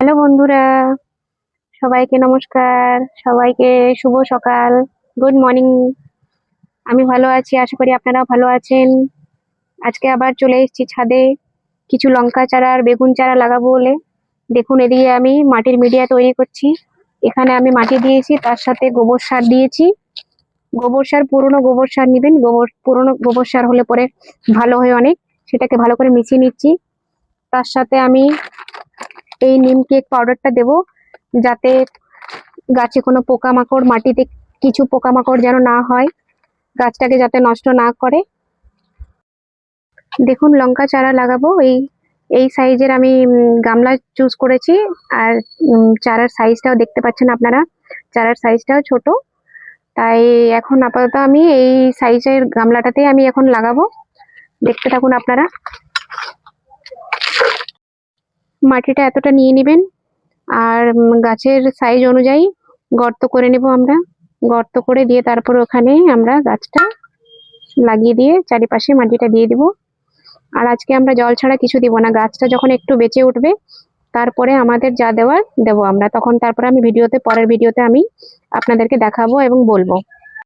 Hello বন্ধুরা, সবাইকে নমস্কার। সবাইকে শুভ সকাল, গুড মর্নিং। আমি ভালো আছি, আশা করি আপনারাও ভালো আছেন। আজকে আবার চলে এসেছি ছাদে কিছু লঙ্কা চারা আর বেগুন চারা লাগাবো বলে। দেখুন, এদিকে আমি মাটির মিডিয়া তৈরি করছি। এখানে আমি মাটি দিয়েছি, তার সাথে গোবর সার দিয়েছি। গোবর সার, পুরনো গোবর সার নেবেন। পুরনো গোবর সার হলে পরে ভালো হয় অনেক। সেটাকে ভালো করে মিশিয়ে নিচ্ছি। তার সাথে আমি এই নিম কেক পাউডারটা দেবো, যাতে গাছে কোনো পোকামাকড়, মাটিতে কিছু পোকামাকড় যেন না হয়, গাছটাকে যাতে নষ্ট না করে। দেখুন, লঙ্কা চারা লাগাবো। এই এই সাইজের আমি গামলা চুজ করেছি। আর চারার সাইজটাও দেখতে পাচ্ছেন আপনারা, চারার সাইজটাও ছোট। তাই এখন আপাতত আমি এই সাইজের গামলাটাতেই আমি এখন লাগাবো। দেখতে থাকুন আপনারা। মাটিটা এতটা নিয়ে নেবেন, আর গাছের সাইজ অনুযায়ী গর্ত করে নেব আমরা। গর্ত করে দিয়ে তারপর ওখানে আমরা গাছটা লাগিয়ে দিয়ে চারিপাশে মাটিটা দিয়ে দিব। আর আজকে আমরা জল ছাড়া কিছু দিব না। গাছটা যখন একটু বেঁচে উঠবে, তারপরে আমাদের যা দেওয়ার দেবো আমরা। তখন তারপরে আমি পরের ভিডিওতে আমি আপনাদেরকে দেখাবো এবং বলবো।